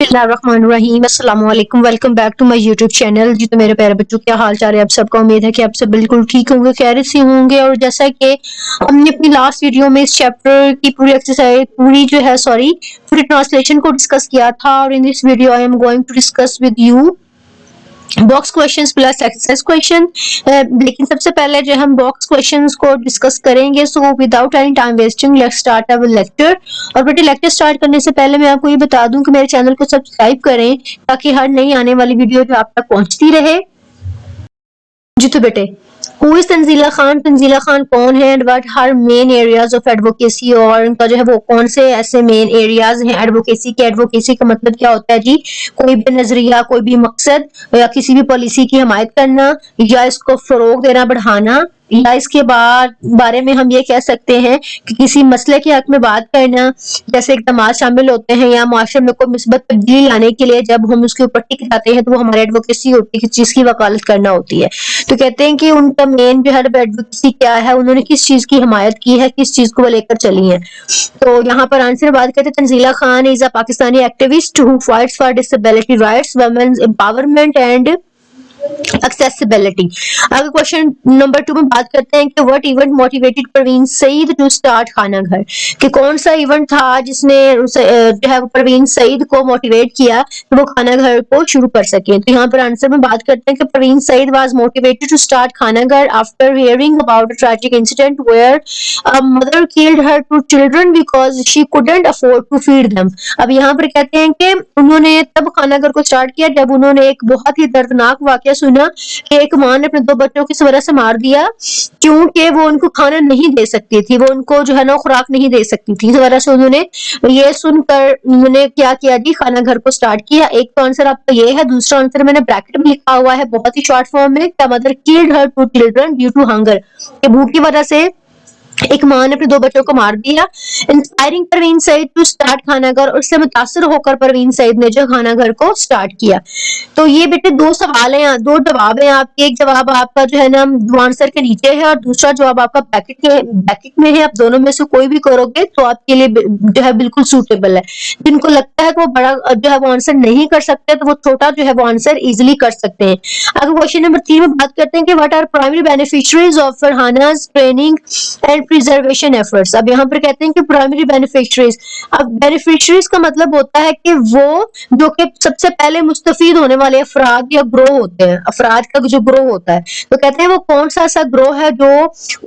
बिस्मिल्लाहिर्रहमानिर्रहीम अस्सलाम वालेकुम। Welcome back to my YouTube channel. जी तो मेरे प्यारे बच्चों, क्या हाल चाल है आप सबका। उम्मीद है कि आप सब बिल्कुल ठीक होंगे, खैरियत से होंगे। और जैसा कि हमने अपनी लास्ट वीडियो में इस चैप्टर की पूरी एक्सरसाइज पूरी ट्रांसलेशन को डिस्कस किया था, और in this video I am going to discuss with you box questions plus exercise question. लेकिन सबसे पहले जो हम बॉक्स क्वेश्चंस को डिस्कस करेंगे, so without any time wasting let's start our lecture. और बेटे लेक्चर स्टार्ट करने से पहले मैं आपको ये बता दूं कि मेरे चैनल को सब्सक्राइब करें ताकि हर नई आने वाली वीडियो जो आप तक पहुंचती रहे। जी तो बेटे, हु इज तंजीला खान? तंजीला खान कौन है and what her main areas of advocacy, और उनका जो है वो कौन से ऐसे मेन एरियाज हैं एडवोकेसी के। एडवोकेसी का मतलब क्या होता है जी? कोई भी नजरिया, कोई भी मकसद या किसी भी पॉलिसी की हमायत करना, या इसको फरोग देना, बढ़ाना, या इसके बाद बारे में हम ये कह सकते हैं कि किसी मसले के हक में बात करना, जैसे इक़दामात शामिल होते हैं या माशरे में कोई मुस्बत तब्दीली लाने के लिए जब हम उसके ऊपर टिक जाते हैं तो वो हमारी एडवोकेसी होती है, किस चीज की वकालत करना होती है। तो कहते हैं कि उनका मेन जो है एडवोकेसी क्या है, उन्होंने किस चीज की हिमायत की है, किस चीज को वो लेकर चली है। तो यहाँ पर आंसर बात करते हैं, Tanzeela Khan is a Pakistani activist who fights for disability rights, women's empowerment and accessibility. अगर क्वेश्चन नंबर 2 में बात करते हैं कि what event motivated Parveen Saeed to start Khana Ghar, कि कौन सा इवेंट था जिसने जो है परवीन सईद को मोटिवेट किया कि वो खाना घर को शुरू कर सके। तो यहाँ पर आंसर में बात करते हैं कि Parveen Saeed was motivated to start Khana Ghar after hearing about a tragic incident where a mother killed her two children because she couldn't afford to feed them. अब यहाँ पर कहते हैं कि उन्होंने तब खाना घर को स्टार्ट किया जब उन्होंने एक बहुत ही दर्दनाक वाकया सुना कि एक माँ ने अपने 2 बच्चों को इस वजह से मार दिया क्योंकि वो उनको खाना नहीं दे सकती थी, वो उनको जो है ना खुराक नहीं दे सकती थी। इस वजह से उन्होंने ये सुनकर उन्होंने क्या किया जी, खाना घर को स्टार्ट किया। एक तो आंसर आपका ये है, दूसरा आंसर मैंने ब्रैकेट में लिखा हुआ है बहुत ही शॉर्ट फॉर्म में, क्या mother killed her 2 children due to hunger, भूख की वजह से एक माँ ने अपने 2 बच्चों को मार दिया। Inspiring Parveen Saeed to start Khana Ghar, और उससे मुतासर होकर परवीन सईद ने जो खाना घर को स्टार्ट किया। तो ये बेटे 2 सवाल हैं, 2 जवाब हैं आपके। एक जवाब आपका जो है ना वो आंसर के नीचे है, और दूसरा जवाब आपका ब्रैकेट में है। आप दोनों में से कोई भी करोगे तो आपके लिए जो है बिल्कुल सूटेबल है। जिनको लगता है कि वो बड़ा जो है वो आंसर नहीं कर सकते तो वो छोटा जो है वो आंसर इजिली कर सकते हैं। अगर क्वेश्चन नंबर 3 में बात करते हैं कि what are primary beneficiaries of Farhana's training and preservation efforts. अब यहाँ पर कहते हैं कि प्राइमरी बेनिफिशियरीज, अब बेनिफिशियरीज का मतलब होता है कि वो जो कि सबसे पहले मुस्तफीद होने वाले अफराद या ग्रोह होते हैं, अफराद का जो ग्रोह होता है। तो कहते हैं वो कौन सा ऐसा ग्रोह है जो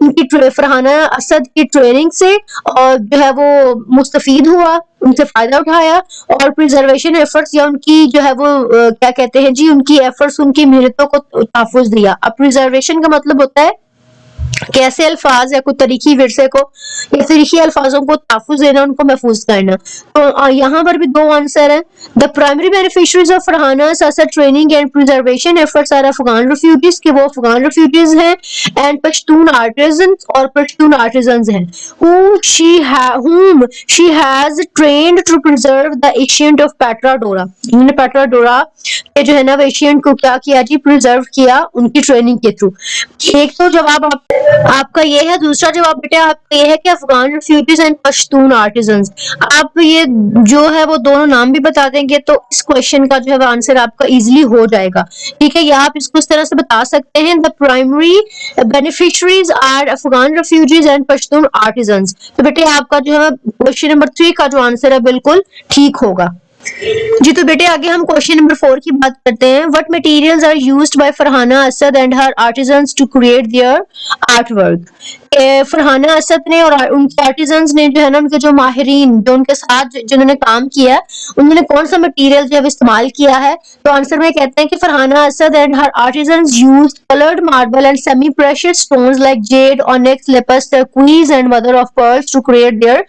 उनकी फरहाना असद की ट्रेनिंग से और जो है वो मुस्तफीद हुआ, उनसे फायदा उठाया, और प्रिजर्वेशन एफर्ट्स या उनकी जो है वो क्या कहते हैं जी, उनकी एफर्ट्स, उनकी मेहनतों को तहफ़्फ़ुज़ दिया। अब प्रिजर्वेशन का मतलब होता है कैसे अल्फाज या कोई तरीकी विरसे को या तरीकी अल्फाजों को तहफ़्फ़ुज़ देना, उनको महफूज करना। तो यहाँ पर भी 2 आंसर हैं। The primary beneficiaries of Farhana's Asad training and preservation efforts are Afghan refugees, कि वो अफगान रेफ्यूजीज हैं, एंड पश्तून आर्टिजन्स, और पश्तून आर्टिजन्स हैं whom she has trained to preserve the ancient of Petra डोरा। इन्होंने पेट्रा डोरा के जो है ना एशियंट को क्या किया जी, प्रिजर्व किया उनकी ट्रेनिंग के थ्रू। एक तो जवाब आपका ये है, दूसरा जवाब बेटा आपका ये है कि Afghan refugees and Pashtun artisans. आप ये जो है वो दोनों नाम भी बता देंगे तो इस क्वेश्चन का जो है वो आंसर आपका इजीली हो जाएगा। ठीक है, या आप इसको इस तरह से बता सकते हैं, the primary beneficiaries are Afghan refugees and Pashtun artisans. तो बेटे आपका जो है क्वेश्चन नंबर 3 का जो आंसर है बिल्कुल ठीक होगा। जी तो बेटे आगे हम क्वेश्चन नंबर 4 की बात करते हैं। What materials are used by Farhana Asad and her artisans to create their art work. Farhana Asad ने और उनके आर्टिजन्स ने जो है ना, उनके जो माहिरीन जो उनके साथ जिन्होंने काम किया, उन्होंने कौन सा मटेरियल जो है इस्तेमाल किया है। तो आंसर में कहते हैं कि Farhana Asad and her artisans used coloured marble and semi precious stones like jade, onyx, lapis, turquoise and mother of pearls to create their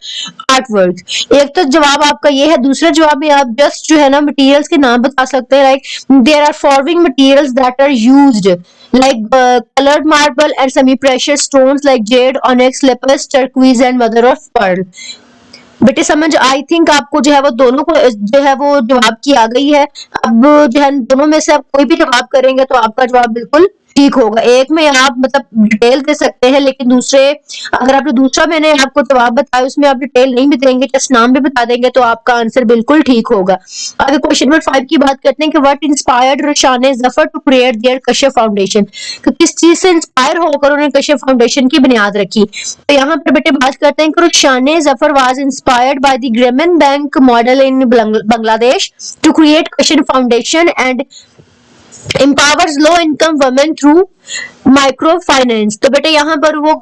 art work. एक तो जवाब आपका ये है, दूसरे जवाब में आप जस्ट जो है ना मटेरियल्स के नाम बता सकते हैं, like there are following materials that are used like colored marble and semi precious stones like jade, onyx, lapis, turquoise and mother of pearl। बेटे समझ आई थिंक आपको जो है वो दोनों को जो है वो जवाब की आ गई है। अब जो है दोनों में से आप कोई भी जवाब करेंगे तो आपका जवाब बिल्कुल ठीक होगा। एक में आप मतलब डिटेल दे सकते हैं, लेकिन दूसरे अगर आपने दूसरा मैंने आपको जवाब बताया उसमें आप डिटेल नहीं भी देंगे, जस्ट नाम भी बता देंगे, तो आपका आंसर बिल्कुल ठीक होगा। आगे क्वेश्चन नंबर 5 की बात करते हैं कि what inspired Rushan Zafar to create their Kashyap Foundation, तो किस चीज से इंस्पायर होकर उन्होंने कश्यप फाउंडेशन की बुनियाद रखी। तो यहाँ पर बेटे बात करते हैं कि Rushan Zafar was inspired by the Grameen bank model in Bangladesh to create Kashyap foundation and empowers low income women through microfinance. तो बेटे यहाँ पर वो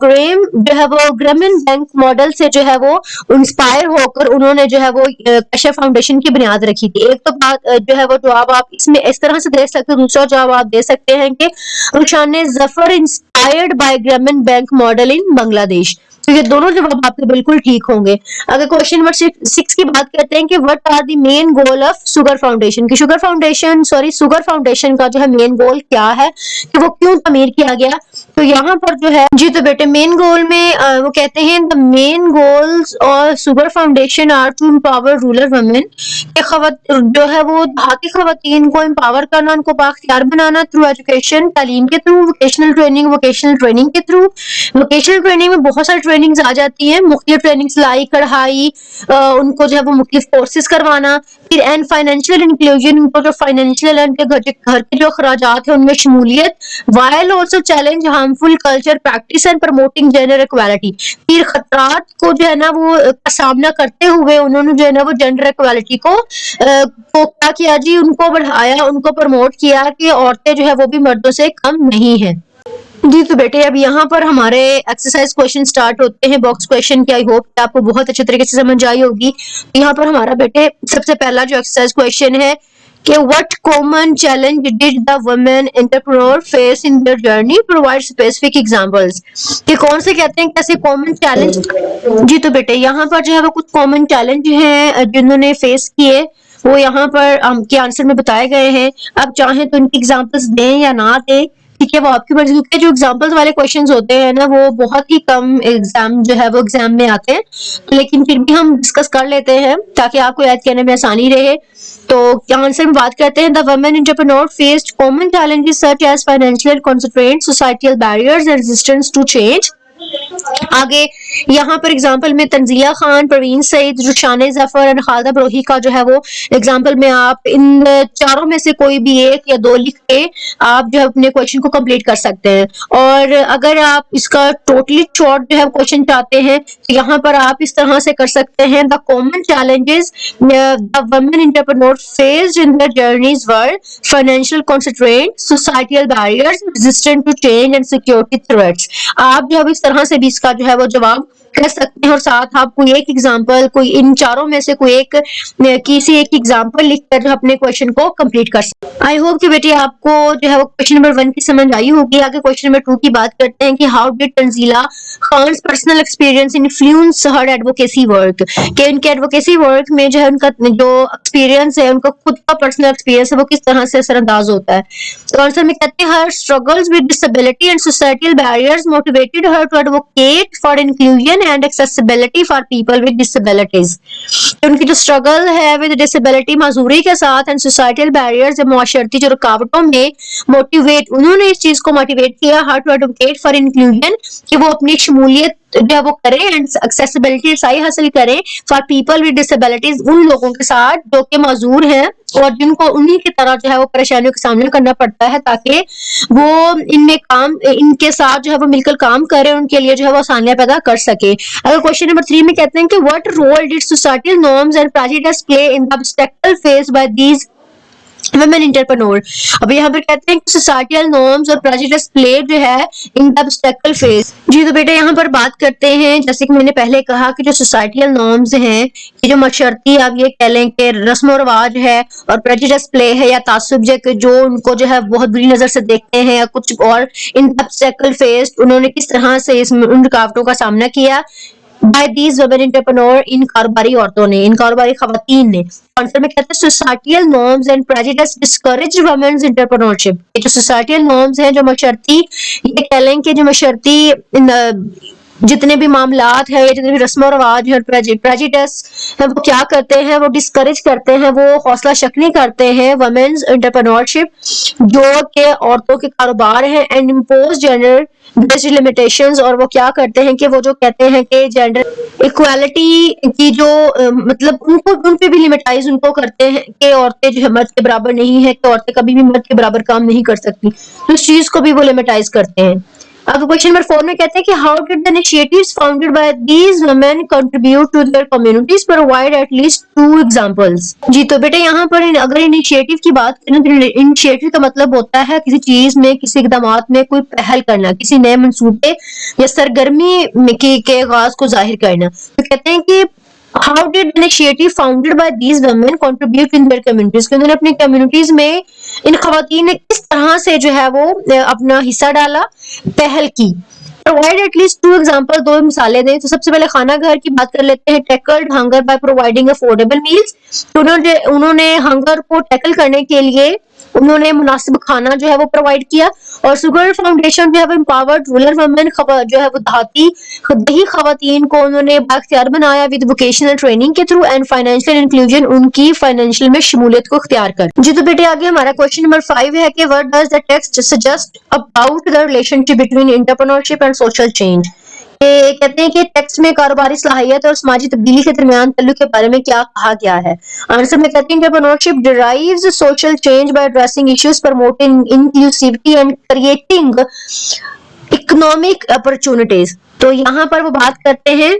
ग्रामीण बैंक मॉडल से जो है वो इंस्पायर होकर उन्होंने जो है वो कश्यप फाउंडेशन की बुनियाद रखी थी। एक तो बात जो है वो जवाब आप इसमें इस तरह से दे सकते हो, दूसरा जवाब आप दे सकते हैं कि रुशान जफर इंस्पायर्ड बाय ग्रामीण बैंक मॉडल इन बांग्लादेश। तो ये दोनों जवाब आपके बिल्कुल ठीक होंगे। अगर क्वेश्चन नंबर 6 की बात करते हैं कि what are the main goal of Sughar Foundation, की शुगर फाउंडेशन का जो है मेन गोल क्या है, कि वो क्यों तमीर किया गया। तो यहाँ पर जो है जी, तो बेटे मेन गोल में वो कहते हैं द मेन गोल्स और Sughar Foundation are to empower rural women, जो है वो देहाती खवातीन को एम्पावर करना, उनको बाख्तियार बनाना थ्रू एजुकेशन, तालीम के थ्रू, वोकेशनल ट्रेनिंग के थ्रू। वोकेशनल ट्रेनिंग में बहुत सारी ट्रेनिंग्स आ जाती हैं, मुख्तलिफ ट्रेनिंग, सिलाई कढ़ाई, उनको जो है वो मुख्तलिफ कोर्सेज करवाना। फिर एंड फाइनेंशियल इंक्लूजन, उनको जो फाइनेंशियल उनके घर के जो अखराजात है उनमें शमूलियत। While also challenge harmful culture practice and promoting gender equality. फिर खतरात को जो है ना वो का सामना करते हुए उन्होंने जो है ना वो जेंडर इक्वालिटी को क्या किया जी, उनको बढ़ाया, उनको प्रमोट किया कि औरतें जो है वो भी मर्दों से कम नहीं है। जी, तो बेटे अब यहाँ पर हमारे एक्सरसाइज क्वेश्चन स्टार्ट होते हैं, बॉक्स क्वेश्चन की। आई होप कि आपको बहुत अच्छे तरीके से समझ आई होगी। यहाँ पर हमारा बेटे सबसे पहला जो एक्सरसाइज क्वेश्चन है कि what common challenge did the women entrepreneur face in their journey, provide specific examples. कि कौन से कहते हैं कैसे कॉमन चैलेंज। जी, तो बेटे यहाँ पर जो है वो कुछ कॉमन चैलेंज हैं जिन्होंने फेस किए, वो यहाँ पर के आंसर में बताए गए हैं। अब चाहे तो इनकी एग्जांपल्स दें या ना दें, ठीक है, वो आपकी मर्जी, क्योंकि जो एग्जांपल्स वाले क्वेश्चंस होते हैं ना वो बहुत ही कम एग्जाम जो है वो एग्जाम में आते हैं, लेकिन फिर भी हम डिस्कस कर लेते हैं ताकि आपको याद करने में आसानी रहे। तो आंसर में बात करते हैं, the women entrepreneur faced common challenges such as financial constraints, societal barriers and resistance to change. आगे यहाँ पर एग्जाम्पल में तंजिया खान, परवीन सईद, रुशान जफर और खालिदा बरोही का जो है वो एग्जाम्पल में आप इन चारों में से कोई भी एक या दो लिख के आप जो है अपने क्वेश्चन को कंप्लीट कर सकते हैं। और अगर आप इसका टोटली शॉर्ट जो है क्वेश्चन चाहते हैं तो यहाँ पर आप इस तरह से कर सकते हैं, the common challenges the women entrepreneur faced in their journeys were financial constraint, societal barriers, resistant to change and security threats. आप जो है इस तरह से भी इसका जो है वो जवाब कर सकते हैं, और साथ आप कोई एक एग्जांपल, कोई इन चारों में से कोई एक किसी एक एग्जांपल लिखकर जो अपने क्वेश्चन को कंप्लीट कर सकते हैं। आई होप कि बेटी आपको जो है वो क्वेश्चन नंबर 1 की समझ आई होगी। आगे क्वेश्चन नंबर 2 की बात करते हैं कि how did Tanzeela Khan's personal experience influence her advocacy work, कि उनके एडवोकेसी वर्क में जो है उनका जो एक्सपीरियंस है, उनका खुद का पर्सनल एक्सपीरियंस है, वो किस तरह से असरअंदाज होता है। तो आंसर में कहते हैं her struggles with disability and societal barriers motivated her to advocate for inclusion and accessibility for people with disabilities. उनकी जो स्ट्रगल है विद डिसेबिलिटी, माजूरी के साथ, एंड सोसाइटल बैरियर्स, मुआशरती जो रुकावटों में मोटिवेट, उन्होंने इस चीज को मोटिवेट किया her to advocate for inclusion, कि वो अपनी शमूलियत जो है वो करें एंड एक्सेसिबिलिटी, रसाई हासिल करें फॉर पीपल विद डिसेबिलिटीज, उन लोगों के साथ जो कि माजूर हैं और जिनको उन्हीं की तरह जो है वो परेशानियों का सामना करना पड़ता है, ताकि वो इनके साथ जो है वो मिलकर काम करें, उनके लिए जो है वो आसानियां पैदा कर सके। अगर क्वेश्चन नंबर 3 में कहते हैं कि what role did societal norms and prejudice play in the obstacle faced by these women entrepreneur. अब यहाँ पर कहते हैं कि सोसाइटल नॉर्म्स और प्रेजुडिस प्ले जो है इन द ऑब्स्टेकल फेस। जी, तो बेटा यहाँ पर बात करते हैं, जैसे कि मैंने पहले कहा कि जो सोसाइटल नॉर्म्स हैं, ये जो मशर्ती आप ये कह लें कि रस्म और रवाज है, और प्रेजुडिस प्ले है या तासुब जो उनको जो है बहुत बुरी नजर से देखते हैं या कुछ और, इन द ऑब्स्टेकल फेस उन्होंने किस तरह से उन रुकावटों का सामना किया बाय दीज वुमेन एंटरप्रेन्योर, इन कारोबारी औरतों ने, इन कारोबारी खवातीन ने। आंसर में कहते हैं societal norms and prejudice discourage women's entrepreneurship. ये जो सोसाइटल नॉर्म्स हैं, जो मशर्ती ये कह लें कि जो मशर्ती जितने भी मामलात है, जितने भी रस्म और रवाज है, प्रेजुडिस है, वो क्या करते हैं, वो डिस्करेज करते हैं, वो हौसला शक्नी करते हैं वुमेन्स एंटरप्रेन्योरशिप जो के औरतों के कारोबार हैं, and impose gender based limitations. और वो क्या करते हैं कि वो जो कहते हैं कि जेंडर इक्वालिटी की जो मतलब उनको उन पे भी लिमिटाइज उनको करते हैं कि औरतें जो है मर्द के बराबर नहीं है, कि औरतें कभी भी मर्द के बराबर काम नहीं कर सकती, तो इस चीज को भी वो लिमिटाइज करते हैं। अब क्वेश्चन नंबर 4 में कहते हैं कि how did the initiatives founded by these women contribute to their communities, provide at least 2 examples. जी तो बेटे यहाँ पर अगर इनिशिएटिव की बात करें तो इनिशिएटिव का मतलब होता है किसी चीज में, किसी इकदामात में कोई पहल करना, किसी नए मंसूबे या सरगर्मी के आगाज को जाहिर करना। तो कहते हैं कि how did initiative founded by these women contribute in their communities, कि उन्होंने अपनी कम्युनिटीज में इन खवातीन ने किस तरह से जो है वो अपना हिस्सा डाला, पहल की। प्रोवाइड एटलीस्ट 2 एग्जांपल, 2 मिसालें दें। तो सबसे पहले खाना घर की बात कर लेते हैं। Tackled hunger by providing affordable meals, तो उन्होंने हंगर को टैकल करने के लिए उन्होंने मुनासिब खाना जो है वो प्रोवाइड किया। और शुगर फाउंडेशन जो है वो एम्पावर्ड रूरल वुमेन जो है वो दही खवातीन को उन्होंने बाख्तियार बनाया विद वोकेशनल ट्रेनिंग के थ्रू एंड फाइनेंशियल इंक्लूजन, उनकी फाइनेंशियल में शमूलियत को इख्तियार कर। जी तो बेटे आगे हमारा क्वेश्चन नंबर 5 है कि what does the text suggest about the relationship between entrepreneurship and social change. कहते हैं कि टेक्स्ट में कारोबारी सलाहियत और समाजी तब्दीली के दरमियान ताल्लुक के बारे में क्या कहा गया है। आंसर में कहते हैं entrepreneurship derives social change bye addressing issues, promoting inclusivity and creating economic opportunities. तो यहाँ पर वो बात करते हैं,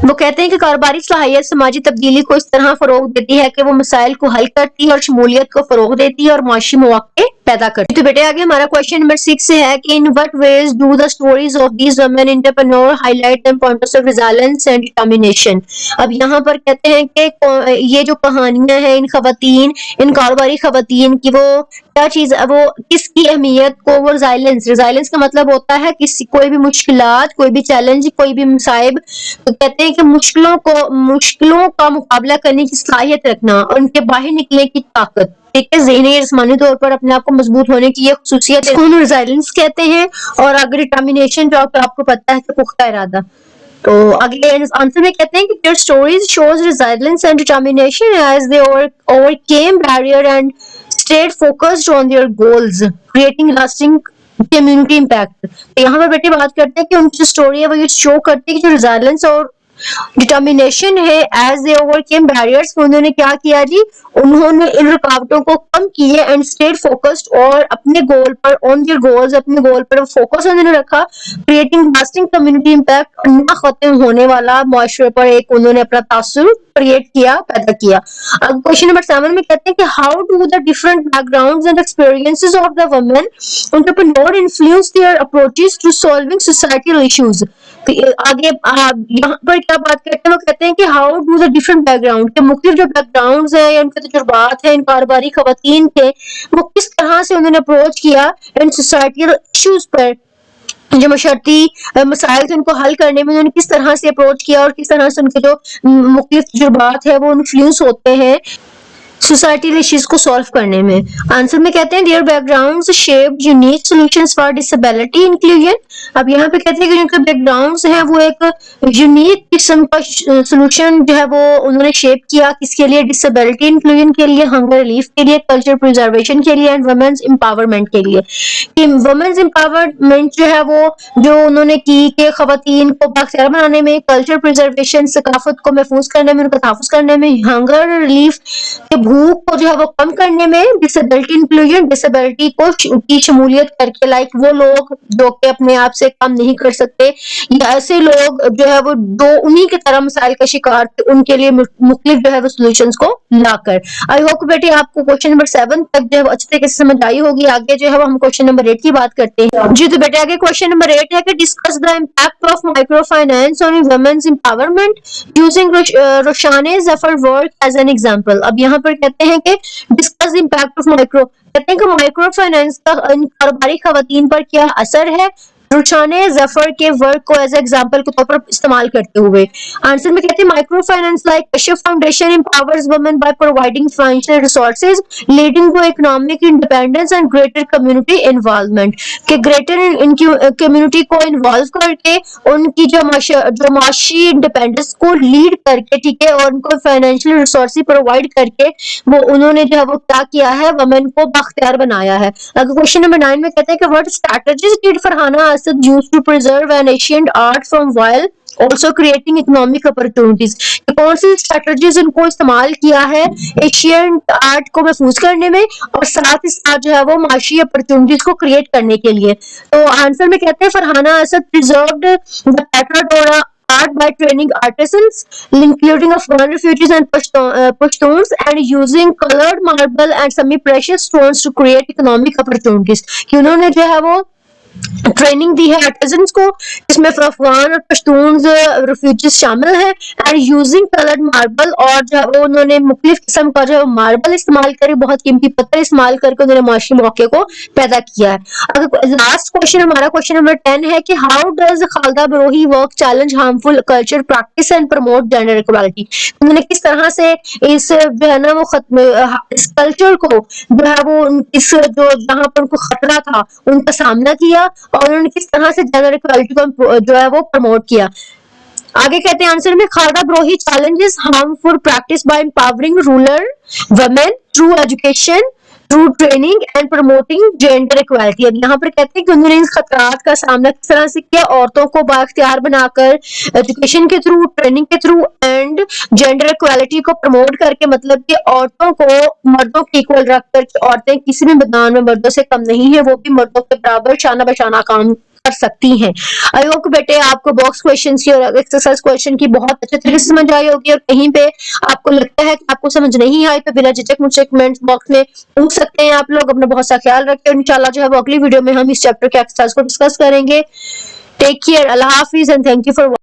वो कहते हैं कि कारोबारी सलाहियत समाजी तब्दीली को इस तरह फरोग देती है कि वो मसाइल को हल करती है और शमूलियत को फरोग देती है और माशी मौके पैदा करती है। तो बेटे आगे हमारा क्वेश्चन नंबर 6 से है कि in what ways do the stories of these women entrepreneur highlight the importance of resilience and determination. अब यहाँ पर कहते हैं कि ये जो कहानियां हैं इन खवातीन, इन कारोबारी खवातीन की, वो क्या चीज, वो किसकी अहमियत को, वो रिजाइलेंस का मतलब होता है किसी कोई भी मुश्किलात, कोई भी चैलेंज, कोई भी मुसाइब, तो कहते हैं कि मुश्किलों का मुकाबला करने की सलाहियत रखना और उनके बाहर निकलने की ताकत, ठीक है, ज़हनी जिस्मानी तौर पर अपने आप को मजबूत होने की ये खुसूसियत है, रिजाइलेंस कहते हैं। और अगर डिटर्मिनेशन जो आपको पता है कि पुख्ता इरादा। तो अगले आंसर में कहते हैं कि their stories shows resilience and determination as they overcame barrier and stayed focused on their goals, creating lasting community impact. तो यहाँ पर बेटे बात करते हैं कि उनकी जो स्टोरी है वो ये शो करती है कि जो रिजाइलेंस और डिटर्मिनेशन है, एज दे ओवरकेम बैरियर्स, उन्होंने क्या किया जी, उन्होंने इन रुकावटों को कम किए एंड स्टेड फोकस्ड, और अपने गोल पर, ऑन देयर गोल्स, अपने गोल पर फोकस उन्होंने रखा, क्रिएटिंग लास्टिंग कम्युनिटी इम्पैक्ट, ना खत्म होने वाला मुआशरे पर एक उन्होंने अपना तासुर क्रिएट किया, पैदा किया। अब क्वेश्चन नंबर 7 में कहते हैं कि how do the different backgrounds and experiences of the women entrepreneur influence their approaches to solving societal issues. आगे यहाँ पर क्या बात करते हैं, वो कहते हैं कि how do the different background के मुख्तलिफ जो बैकग्राउंड्स हैं या उनके तजुर्बात हैं इन कारोबारी खवातीन के, वो किस तरह से उन्होंने अप्रोच किया इन सोसाइटल इश्यूज पर, जो मशर्ती मसाइल थे उनको हल करने में उन्होंने किस तरह से अप्रोच किया और किस तरह से उनके जो मुख्तलिफ तजुर्बात है वो इन्फ्लुएंस होते हैं सोसाइटी इश्यूज को सॉल्व करने में। आंसर में कहते हैं their backgrounds shaped unique solutions for disability inclusion. अब यहाँ पे कहते हैं कि जिनके बैकग्राउंड्स हैं वो एक यूनिक किस्म का सॉल्यूशन जो है वो उन्होंने शेप किया, किसके लिए, डिसेबिलिटी इंक्लूजन के लिए, हंगर रिलीफ के लिए, कल्चर प्रिजर्वेशन के लिए एंड वुमेन्स एम्पावरमेंट के लिए। कि वुमेन्स एम्पावरमेंट जो है वो जो उन्होंने की कि खवातीन को बाख्तियार बनाने में, कल्चर प्रिजर्वेशन सकाफत को महफूज करने में, उनका तहफ़्फ़ुज़ करने में, हंगर रिलीफ भूख को जो है वो कम करने में, डिसेबिलिटी इंक्लूजन डिसेबिलिटी को की शमूलियत करके, लाइक वो लोग जो कि अपने आप से काम नहीं कर सकते या ऐसे लोग जो है वो जो उन्हीं की तरह मसाइल का शिकार थे, उनके लिए मुख्तलिफ जो है वो सॉल्यूशंस को लाकर। आई होप बेटे आपको क्वेश्चन नंबर 7 तक जो है अच्छे तरीके से समझ आई होगी। आगे जो है वो हम क्वेश्चन नंबर 8 की बात करते हैं। जी तो बेटे आगे क्वेश्चन नंबर 8 है कि discuss the impact of micro finance on women's empowerment using Roshaneh Zafar work as an example. अब यहाँ पर कहते हैं कि डिस्कस इम्पैक्ट ऑफ माइक्रो, कहते हैं कि माइक्रो फाइनेंस का कारोबारी खवातीन पर क्या असर है, रुचाने जफर के वर्क को एज एग्जांपल के तौर पर इस्तेमाल करते हुए आंसर में कहते हैं micro finance like Kashyap foundation empowers women by providing financial resources leading to economic independence and greater community involvement के ग्रेटर कम्युनिटी को इन्वॉल्व करके उनकी जो माशी इंडिपेंडेंस को लीड करके, ठीक है, और उनको फाइनेंशियल रिसोर्सेज प्रोवाइड करके वो उन्होंने जो है वो क्या किया है, वुमेन को बाख्तियार बनाया है। अगर क्वेश्चन नंबर 9 में कहते हैं कि what strategies did Farhana Asad use to preserve an ancient art from while also creating economic opportunities, कौन सी स्ट्रेटजीज इनको इस्तेमाल किया है एशियंट आर्ट को महफूज करने में और साथ ही साथ जो है वो माशी अपॉर्चुनिटीज को क्रिएट करने के लिए। तो आंसर में कहते हैं फरहाना असद प्रिजर्व्ड द पैट्राडोरा art by training artisans, including Afghan refugees and Pashtuns, and using colored marble and semi-precious stones to create economic opportunities। कि उन्होंने जो है वो ट्रेनिंग दी है आर्टिजन्स को, जिसमें अफगान और पश्तून रिफ्यूजीज शामिल हैं, एंड यूजिंग कलर्ड मार्बल, और जो है उन्होंने मुख्तलिफ किस्म का जो मार्बल इस्तेमाल करे, बहुत कीमती पत्थर इस्तेमाल करके उन्होंने माशी मौके को पैदा किया है। अगर लास्ट क्वेश्चन हमारा क्वेश्चन नंबर 10 है कि how does Khalida Brohi work challenge harmful culture practice and promote gender equality, उन्होंने किस तरह से इस जो है ना वो इस कल्चर को जो है वो इस जो जहाँ पर उनको खतरा था उनका सामना किया और उन्होंने किस तरह से जेंडर इक्वालिटी को जो है वो प्रमोट किया। आगे कहते हैं आंसर में Khalida Brohi challenges harmful practice by empowering rural women through education, through training and promoting gender equality. अब यहाँ पर कहते हैं कि उन्होंने इन खतरात का सामना किस तरह से किया, औरतों को बाख्तियार बनाकर एजुकेशन के थ्रू, ट्रेनिंग के थ्रू एंड जेंडर इक्वालिटी को प्रमोट करके, मतलब कि औरतों को मर्दों के इक्वल रखकर, औरतें किसी भी मैदान में मर्दों से कम नहीं है, वो भी मर्दों के बराबर शाना बशाना काम कर सकती हैं। आई होप बेटे आपको बॉक्स क्वेश्चन की और एक्सरसाइज क्वेश्चन की बहुत अच्छे तरीके से समझ आई होगी, और कहीं पे आपको लगता है कि आपको समझ नहीं आई तो बिना झिझक मुझसे कमेंट बॉक्स में पूछ सकते हैं आप लोग। अपना बहुत सा ख्याल रखें, इंशाल्लाह जो है वो अगली वीडियो में हम इस चैप्टर के एक्सरसाइज को डिस्कस करेंगे। टेक केयर, अल्लाह हाफिज एंड थैंक यू फॉर